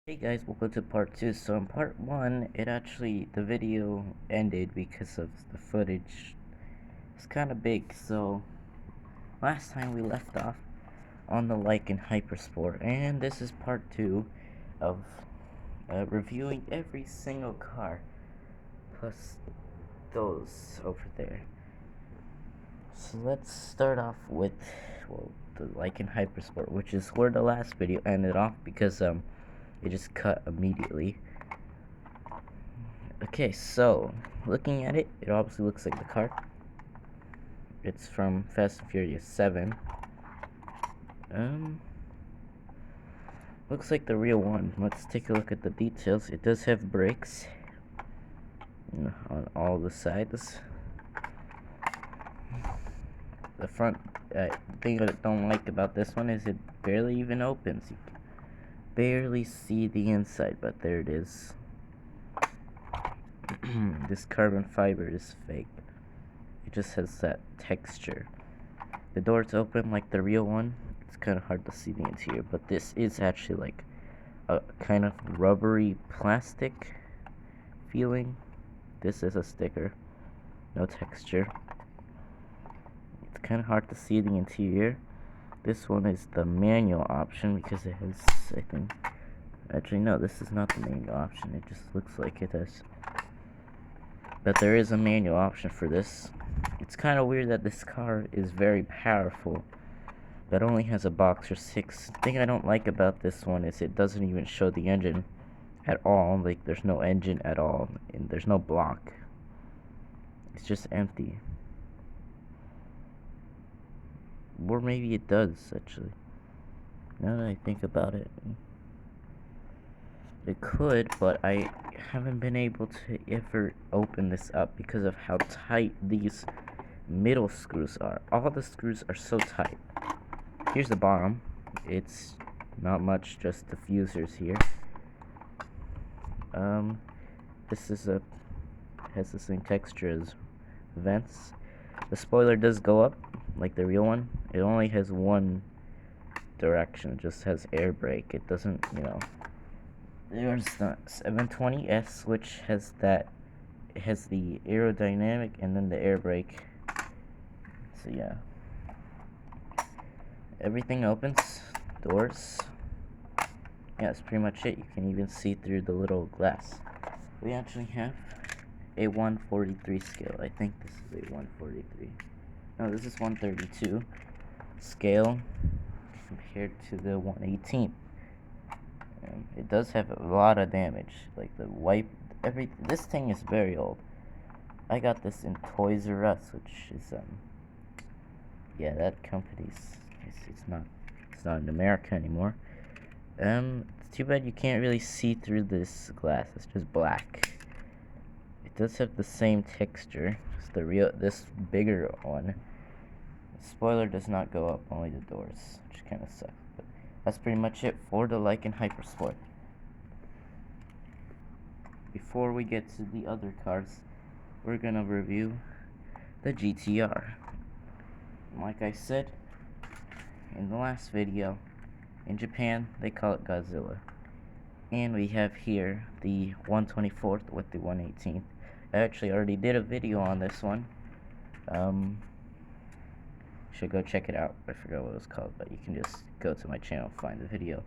Hey guys, welcome to part 2. So in part 1, the video ended because of the footage. It's kind of big, so last time we left off on the Lykan Hypersport, and this is part 2 of reviewing every single car, plus those over there. So let's start off with, well, the Lykan Hypersport, which is where the last video ended off because it just cut immediately. Okay, so looking at it, it obviously looks like the car. It's from Fast and Furious 7. Looks like the real one. Let's take a look at the details. It does have brakes on all the sides. The front thing I don't like about this one is it barely even opens. You can barely see the inside, but there it is. This carbon fiber is fake. It just has that texture. The doors open like the real one. It's kind of hard to see the interior, but this is actually like a kind of rubbery plastic feeling. This is a sticker, no texture. It's kind of hard to see the interior. This one is the manual option because it has, I think, actually no, this is not the manual option. It just looks like it has. But there is a manual option for this. It's kind of weird that this car is very powerful, but only has a Boxer 6. The thing I don't like about this one is it doesn't even show the engine at all. Like, there's no engine at all, and there's no block. It's just empty. Or maybe it does, actually. Now that I think about it. It could, but I haven't been able to ever open this up because of how tight these middle screws are. All the screws are so tight. Here's the bottom. It's not much, just diffusers here. This is has the same texture as vents. The spoiler does go up like the real one. It only has one direction. It just has air brake. It doesn't, There's the 720S, which has that. It has the aerodynamic and then the air brake. So yeah. Everything opens. Doors. Yeah, that's pretty much it. You can even see through the little glass. We actually have a 143 scale. I think this is a 143. No, this is 132 scale compared to the 118. It does have a lot of damage. Like the wipe, this thing is very old. I got this in Toys R Us, which is yeah, that company's it's not in America anymore. It's too bad you can't really see through this glass. It's just black. It does have the same texture. It's this bigger one. The spoiler does not go up, only the doors, which kind of sucks. But that's pretty much it for the Lykan Hypersport. Before we get to the other cars, we're gonna review the GTR. Like I said in the last video, in Japan they call it Godzilla. And we have here the 124th with the 118th. I actually already did a video on this one. Should go check it out. I forgot what it was called, but you can just go to my channel, find the video,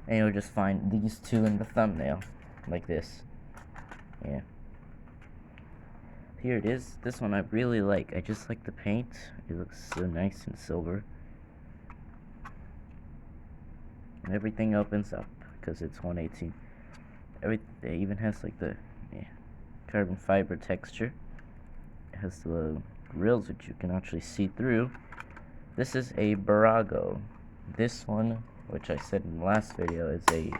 and you'll just find these two in the thumbnail, like this. Yeah. Here it is. This one I really like. I just like the paint. It looks so nice and silver. And everything opens up because it's 118. It even has like the carbon fiber texture. It has the grills which you can actually see through. This is a Barago. This one, which I said in the last video, is a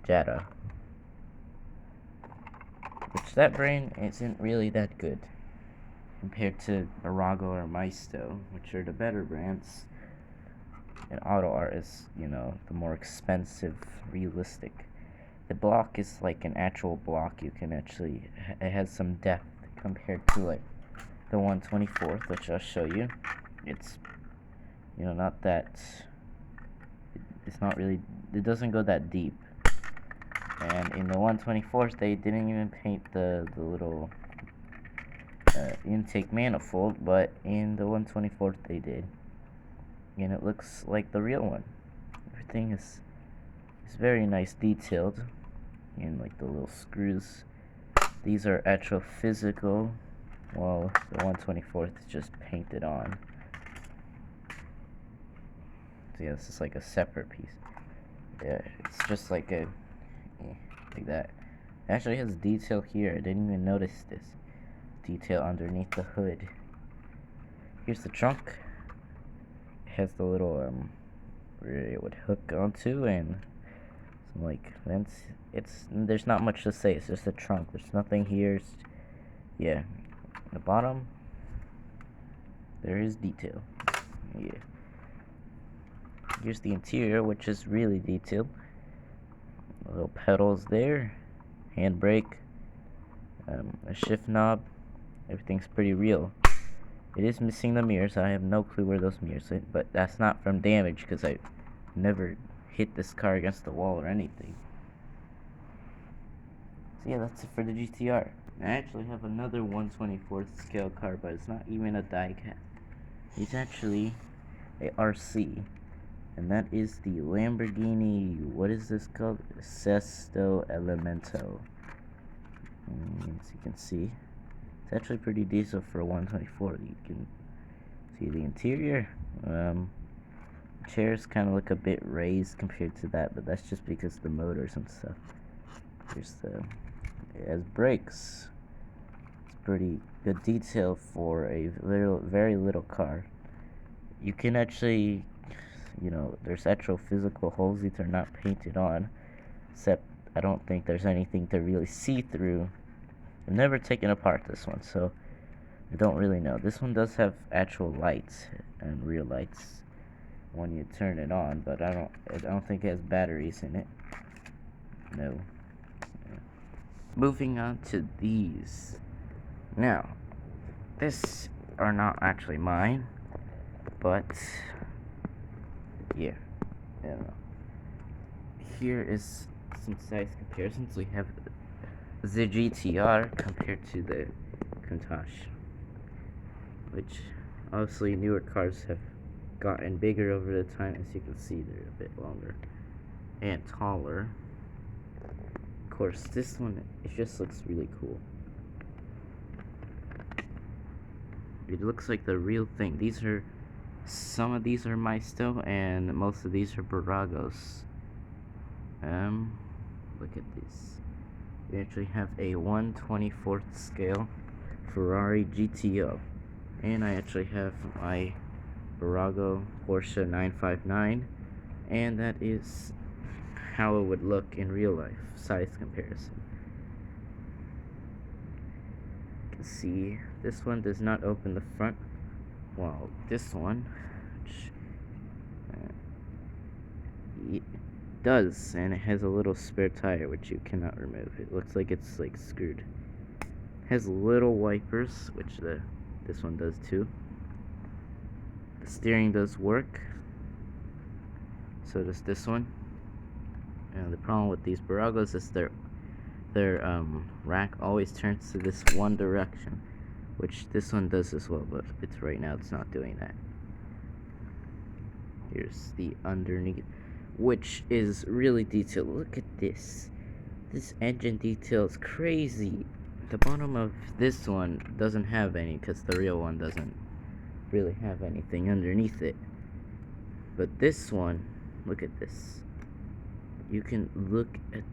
Jetta. Which that brand isn't really that good compared to Barago or Maisto, which are the better brands. And Auto Art is, the more expensive, realistic. The block is like an actual block. You can actually, it has some depth compared to like the 124th, which I'll show you. It's, not that, it's not really, it doesn't go that deep. And in the 124th, they didn't even paint the little intake manifold, but in the 124th they did. And it looks like the real one. Everything is very nice detailed. And like the little screws. These are actual physical, while the 124th is just painted on. So yeah, this is like a separate piece. Yeah, it's just like like that. It actually has detail here. I didn't even notice this detail underneath the hood. Here's the trunk. It has the little where it would hook onto and some like vents. There's not much to say. It's just a trunk. There's nothing here. Yeah, the bottom there is detail. Yeah. Here's the interior, which is really detailed. Little pedals there, handbrake, a shift knob. Everything's pretty real. It is missing the mirrors. I have no clue where those mirrors are, but that's not from damage because I never hit this car against the wall or anything. So yeah, that's it for the GTR. I actually have another 1/24th scale car, but it's not even a die-cut. It's actually a RC, and that is the Lamborghini, what is this called? Sesto Elemento. As you can see, it's actually pretty decent for a 1/24. You can see the interior. Chairs kind of look a bit raised compared to that, but that's just because the motors and stuff. It has brakes. It's pretty good detail for a very little car. You can actually, there's actual physical holes that are not painted on, except I don't think there's anything to really see through. I've never taken apart this one, so I don't really know. This one does have actual lights and rear lights when you turn it on, but I don't think it has batteries in it. No. Yeah. Moving on to these. Now, this are not actually mine, but yeah, I don't know. Here is some size comparisons. We have the GTR compared to the Countach, which obviously newer cars have gotten bigger over the time. As you can see, they're a bit longer and taller. Of course, this one, it just looks really cool. It looks like the real thing. Some of these are Maisto, and most of these are Buragos. Look at this. We actually have a 1/24th scale Ferrari GTO, and I actually have my Burago Porsche 959, and that is how it would look in real life, size comparison. You can see this one does not open the front, while this one, which it does, and it has a little spare tire which you cannot remove. It looks like it's like screwed. It has little wipers, which this one does too. The steering does work, so does this one. And the problem with these Buragos is their rack always turns to this one direction, which this one does as well, but right now it's not doing that. Here's the underneath, which is really detailed. Look at this. This engine detail is crazy. The bottom of this one doesn't have any because the real one doesn't really have anything underneath it. But this one, look at this. You can look at,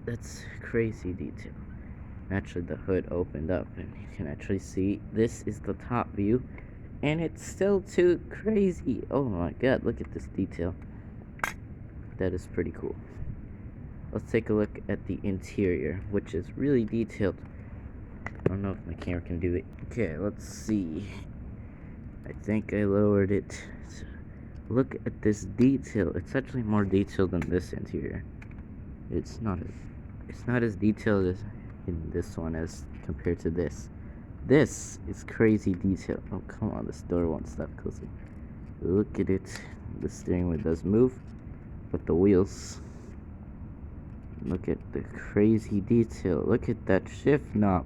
that's crazy detail. Actually, the hood opened up and you can actually see this is the top view, and it's still too crazy. Oh my god, look at this detail. That is pretty cool. Let's take a look at the interior, which is really detailed. I don't know if my camera can do it. Okay, let's see. I think I lowered it. Look at this detail. It's actually more detailed than this interior. It's not as detailed as in this one as compared to this. This is crazy detail. Oh, come on, this door won't stop closing. Look at it. The steering wheel does move, but the wheels Look at the crazy detail. Look at that shift knob.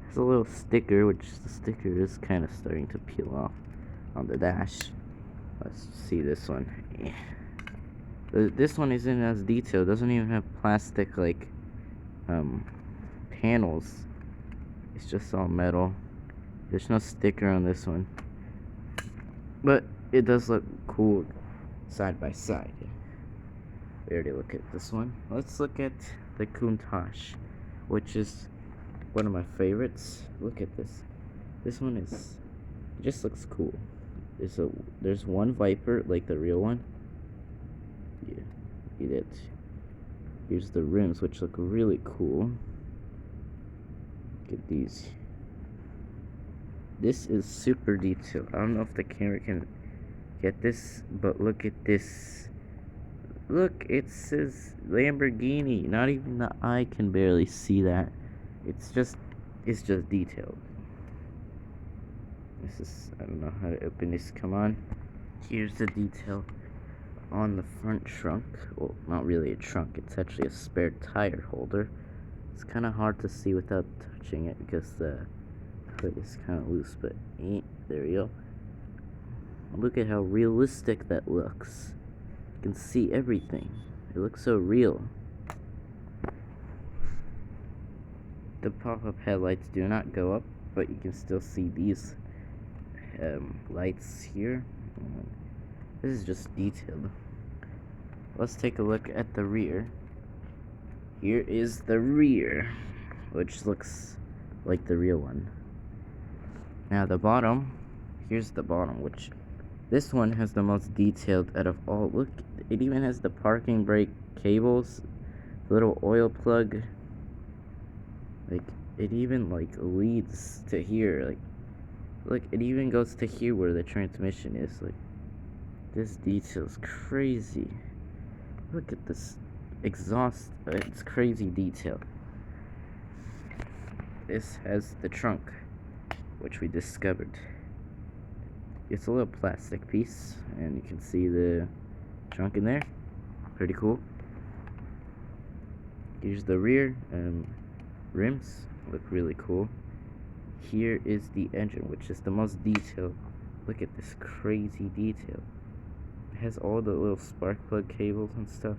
There's a little sticker, which the sticker is kind of starting to peel off on the dash. Let's see this one. This one isn't as detailed. It doesn't even have plastic like panels. It's just all metal. There's no sticker on this one, but it does look cool side by side. We already look at this one. Let's look at the Countach, which is one of my favorites. Look at this. This one it just looks cool. There's one Viper like the real one. Yeah, see that. Here's the rims, which look really cool. Look at these. This is super detailed. I don't know if the camera can get this, but look at this. Look, it says Lamborghini. Not even the eye can barely see that. It's just detailed. I don't know how to open this. Come on. Here's the detail on the front trunk. Well, not really a trunk. It's actually a spare tire holder. It's kind of hard to see without touching it because the hood is kind of loose, but there we go. Look at how realistic that looks. You can see everything. It looks so real. The pop-up headlights do not go up, but you can still see these lights here. This is just detailed. Let's take a look at the rear. Here is the rear, which looks like the real one. Now the bottom, here's the bottom, which this one has the most detailed out of all. Look, it even has the parking brake cables, the little oil plug. Like, it even like leads to here. Like, look, it even goes to here where the transmission is. Like, this detail's crazy. Look at this exhaust. It's crazy detail. This has the trunk, which we discovered. It's a little plastic piece, and you can see the trunk in there. Pretty cool. Here's the rear. Rims look really cool. Here is the engine, which is the most detailed. Look at this crazy detail. It has all the little spark plug cables and stuff,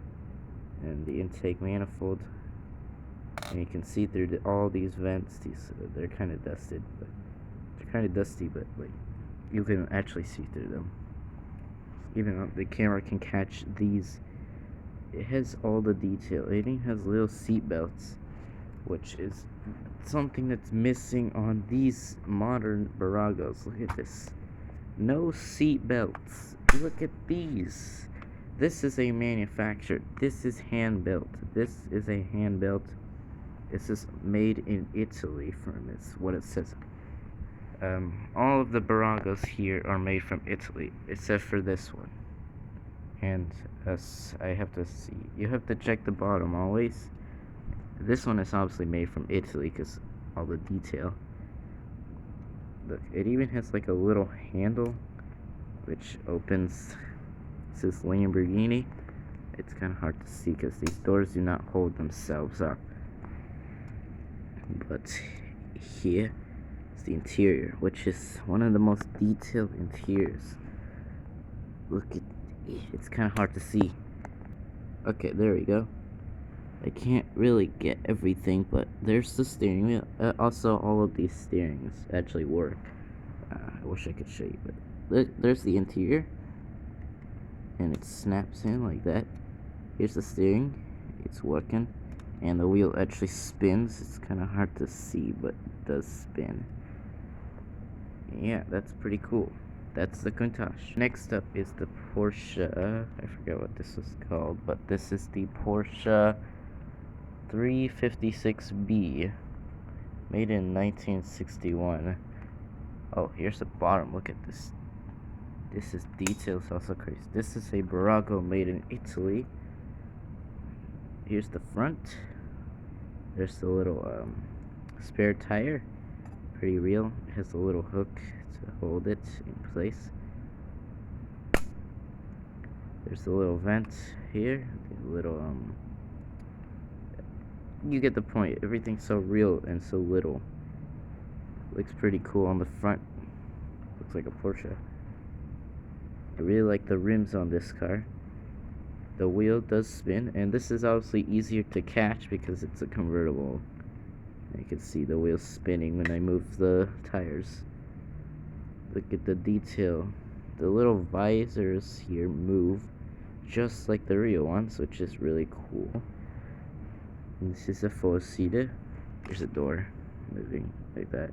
and the intake manifold. And you can see through all these vents. They're kind of dusty, but like you can actually see through them. Even though the camera can catch these, it has all the detail. It even has little seat belts, which is something that's missing on these modern Buragos. Look at this. No seat belts. Look at these. This is a manufactured. This is hand built. This is a hand built. This is made in Italy from what it says. All of the Buragos here are made from Italy, except for this one. And I have to see. You have to check the bottom always. This one is obviously made from Italy because all the detail. Look, it even has like a little handle which opens. It says Lamborghini. It's kind of hard to see because these doors do not hold themselves up. But here is the interior, which is one of the most detailed interiors. Look at it. It's kind of hard to see. Okay, there we go. I can't really get everything, but there's the steering wheel. Also, all of these steerings actually work. I wish I could show you, but there's the interior, and it snaps in like that. Here's the steering. It's working, and the wheel actually spins. It's kind of hard to see, but it does spin. Yeah, that's pretty cool. That's the Countach. Next up is the Porsche. I forget what this was called, but this is the Porsche 356B, made in 1961. Oh, here's the bottom. Look at this. This is details also crazy. This is a Burago made in Italy. Here's the front. There's the little spare tire. Pretty real. It has a little hook to hold it in place. There's a little vent here. A little you get the point. Everything's so real and so little. Looks pretty cool on the front. Looks like a Porsche. I really like the rims on this car. The wheel does spin, and this is obviously easier to catch because it's a convertible. You can see the wheels spinning when I move the tires. Look at the detail. The little visors here move just like the real ones, which is really cool. And this is a four-seater. There's a door moving like that.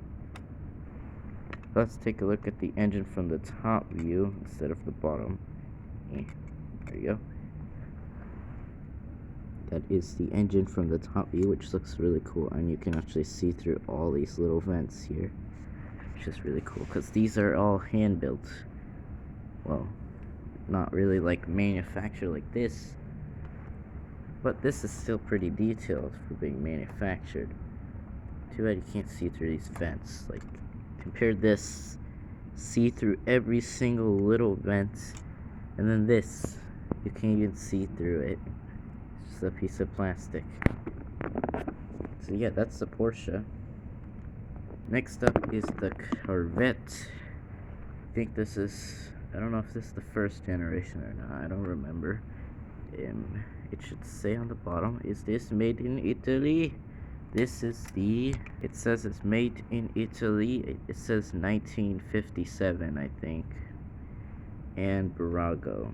Let's take a look at the engine from the top view instead of the bottom. There you go. That is the engine from the top view, which looks really cool, and you can actually see through all these little vents here, which is really cool because these are all hand built. Well, not really like manufactured like this, but this is still pretty detailed for being manufactured. Too bad you can't see through these vents. Like, compare this, see through every single little vent, and then this, you can't even see through it. It's just a piece of plastic. So yeah, that's the Porsche. Next up is the Corvette. I think this is, I don't know if this is the first generation or not, I don't remember. It should say on the bottom, is this made in Italy? This is the, it says it's made in Italy. It says 1957, I think. And Burago.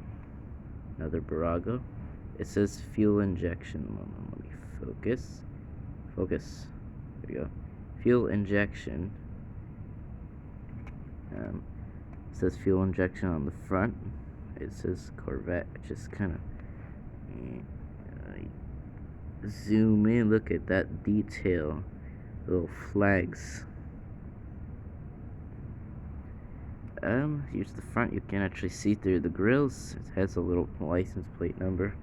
Another Burago. It says fuel injection. Let me focus. Focus. There you go. Fuel injection. It says fuel injection on the front. It says Corvette, which is kind of, zoom in, look at that detail, little flags. Here's the front. You can actually see through the grills. It has a little license plate number.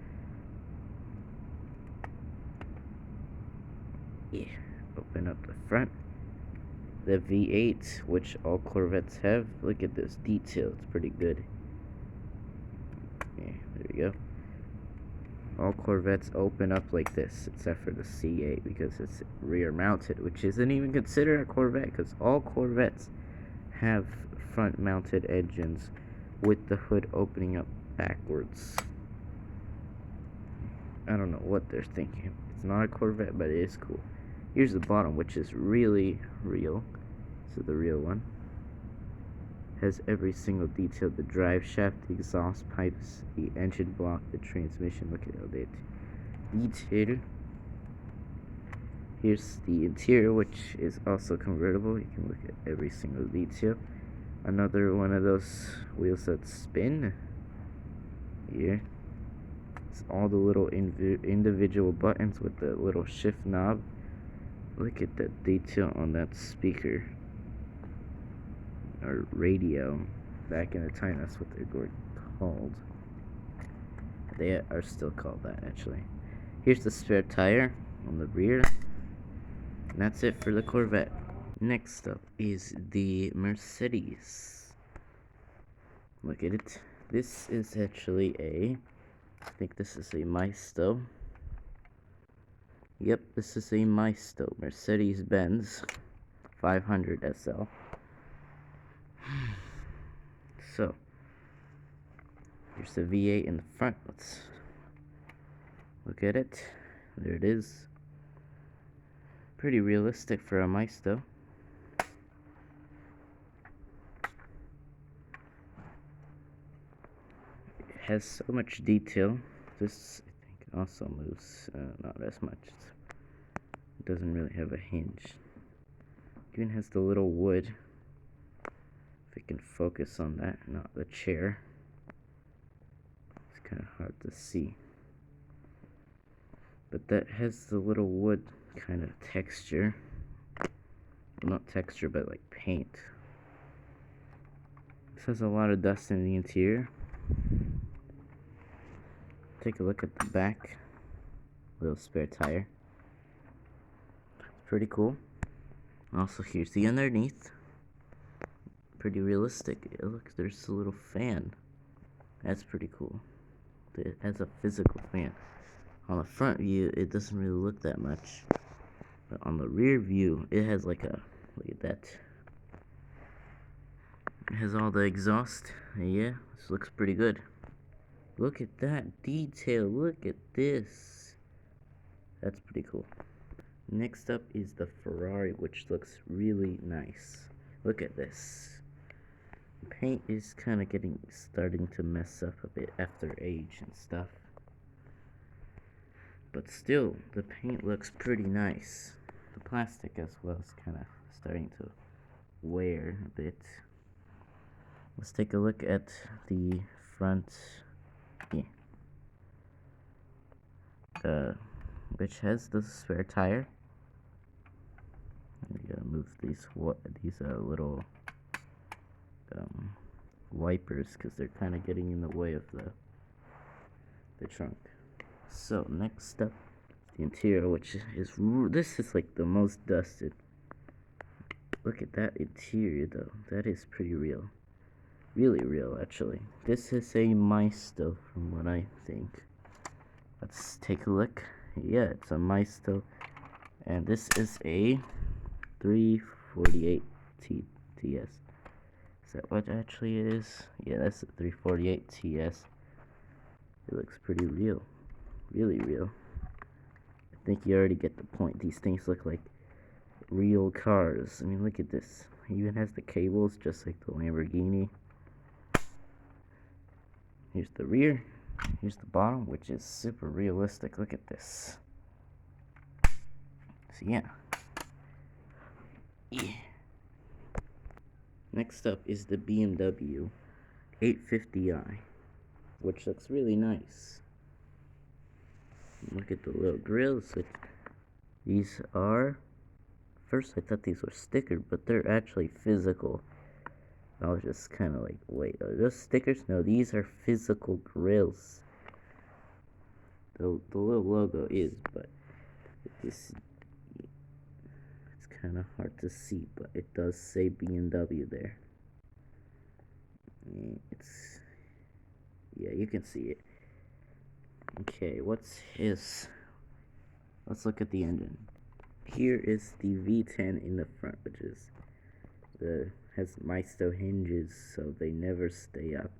Yeah, open up the front. The V8, which all Corvettes have. Look at this detail, it's pretty good. Yeah, there you go. All Corvettes open up like this, except for the C8 because it's rear mounted, which isn't even considered a Corvette because all Corvettes have front mounted engines with the hood opening up backwards. I don't know what they're thinking. It's not a Corvette, but it is cool. Here's the bottom, which is really real. So the real one has every single detail: the drive shaft, the exhaust pipes, the engine block, the transmission. Look at all that detail. Here's the interior, which is also convertible. You can look at every single detail. Another one of those wheels that spin. Here, it's all the little individual buttons with the little shift knob. Look at that detail on that speaker or radio. Back in the time, that's what they were called. They are still called that, actually. Here's the spare tire on the rear. And that's it for the Corvette. Next up is the Mercedes. Look at it. This is actually I think this is a Maisto. Yep, this is a Maisto, Mercedes-Benz 500 SL. So, here's the V8 in the front. Let's look at it. There it is. Pretty realistic for a Maisto. It has so much detail. This, I think, also moves not as much. It doesn't really have a hinge. It even has the little wood. If we can focus on that, not the chair. It's kind of hard to see. But that has the little wood kind of texture. Well, not texture, but like paint. This has a lot of dust in the interior. Take a look at the back. Little spare tire. It's pretty cool. Also, here's the underneath. Pretty realistic. Look, there's a little fan. That's pretty cool. It has a physical fan. On the front view, it doesn't really look that much. But on the rear view, it has like a, look at that. It has all the exhaust. Yeah, this looks pretty good. Look at that detail. Look at this. That's pretty cool. Next up is the Ferrari, which looks really nice. Look at this. Paint is kind of starting to mess up a bit after age and stuff. But still, the paint looks pretty nice. The plastic as well is kind of starting to wear a bit. Let's take a look at the front, which has the spare tire. You gotta move these little wipers because they're kind of getting in the way of the trunk. So next up, the interior, which is this is like the most dusted. Look at that interior though. That is pretty real. Really real, actually. This is a Maisto from what I think. Let's take a look. Yeah, it's a Maisto. And this is a 348 TS. Is that what actually it is? Yeah, that's a 348 TS. It looks pretty real. Really real. I think you already get the point. These things look like real cars. I mean, look at this. It even has the cables just like the Lamborghini. Here's the rear. Here's the bottom, which is super realistic. Look at this. So yeah. Next up is the BMW 850i, which looks really nice. Look at the little grills. These are, first I thought these were stickers, but they're actually physical. I was just kind of like, wait, are those stickers? No, these are physical grills. The little logo is, but it's kind of hard to see, but it does say BMW there. Yeah, you can see it. Okay, let's look at the engine. Here is the V10 in the front, which is has Maisto hinges, so they never stay up.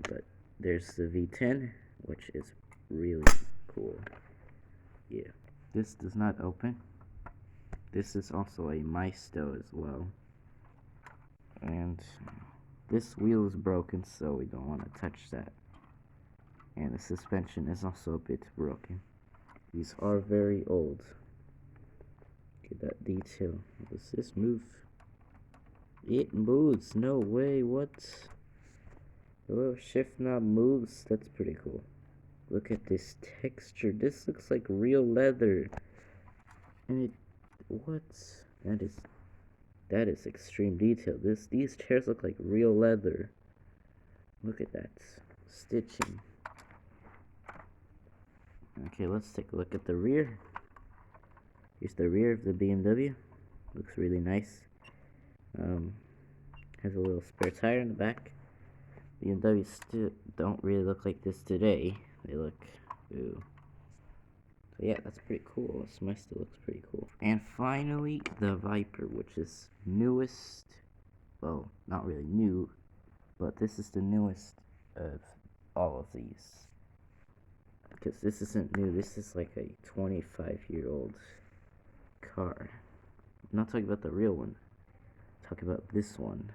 But there's the V10, which is really cool. Yeah, this does not open. This is also a Maisto as well. And this wheel is broken, so we don't want to touch that. And the suspension is also a bit broken. These are very old. Look at that detail. Does this move? It moves. No way. What? The little shift knob moves. That's pretty cool. Look at this texture. This looks like real leather. And what? That is extreme detail. These chairs look like real leather. Look at that stitching. Okay, let's take a look at the rear. Here's the rear of the BMW. Looks really nice. Has a little spare tire in the back. BMWs still don't really look like this today. They look, ooh. So yeah, that's pretty cool. This Maisto looks pretty cool. And finally, the Viper, which is newest. Well, not really new, but this is the newest of all of these. Because this isn't new. This is like a 25-year-old car. I'm not talking about the real one. I'm talking about this one.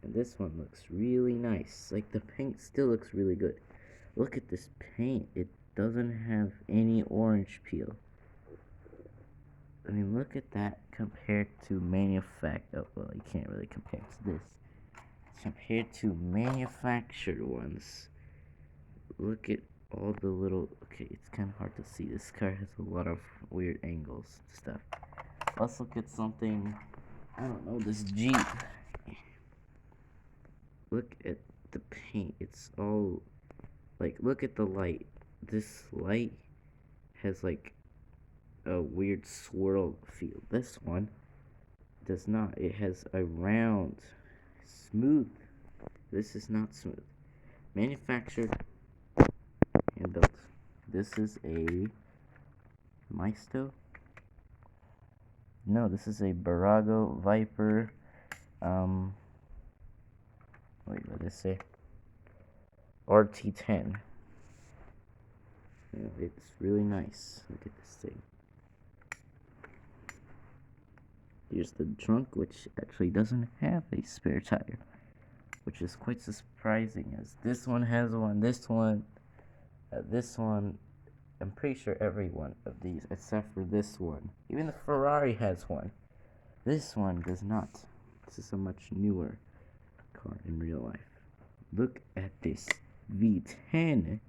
And this one looks really nice. Like, the paint still looks really good. Look at this paint. It doesn't have any orange peel. I mean, look at that compared to manufactured. Oh, well, you can't really compare to this. Compared to manufactured ones. Look at all the little. Okay, it's kind of hard to see. This car has a lot of weird angles and stuff. Let's look at something. I don't know, this Jeep. Look at the paint. It's all like, look at the light. This light has like a weird swirl feel. This one does not. It has a round, smooth. This is not smooth. manufactured and built. This is a Maisto. No, this is a Barago Viper. Wait, what did it say? RT10. Yeah, it's really nice. Look at this thing. Here's the trunk, which actually doesn't have a spare tire, which is quite surprising, as this one has one, this one, I'm pretty sure every one of these, except for this one. Even the Ferrari has one. This one does not. This is a much newer car in real life. Look at this V10.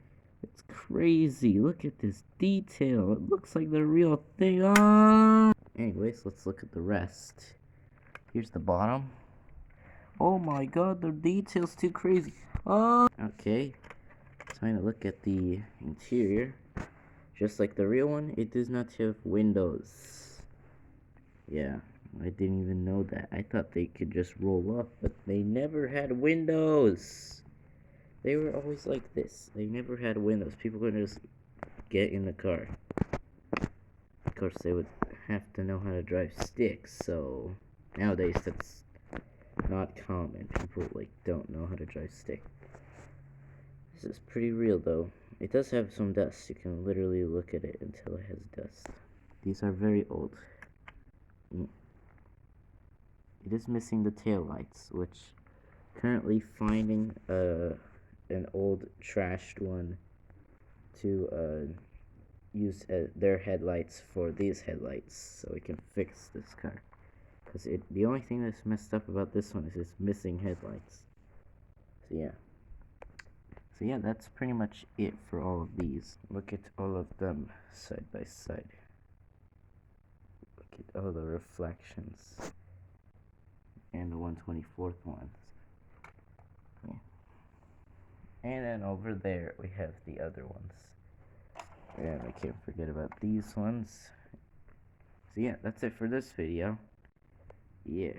It's crazy. Look at this detail. It looks like the real thing. Ah! Anyways, let's look at the rest. Here's the bottom. Oh my god, the detail's too crazy. Oh! Okay. Time to look at the interior. Just like the real one, it does not have windows. Yeah, I didn't even know that. I thought they could just roll up, but they never had windows. They were always like this. They never had windows. People could just get in the car. Of course, they would have to know how to drive sticks, so nowadays that's not common. People don't know how to drive stick. This is pretty real though. It does have some dust. You can literally look at it until it has dust. These are very old. It is missing the tail lights, which currently finding an old trashed one to use their headlights for these headlights, so we can fix this car. Because the only thing that's messed up about this one is it's missing headlights. So yeah, that's pretty much it for all of these. Look at all of them side by side. Look at all the reflections. And the 1/24 ones. Yeah. And then over there we have the other ones. And I can't forget about these ones. So yeah, that's it for this video. Yeah.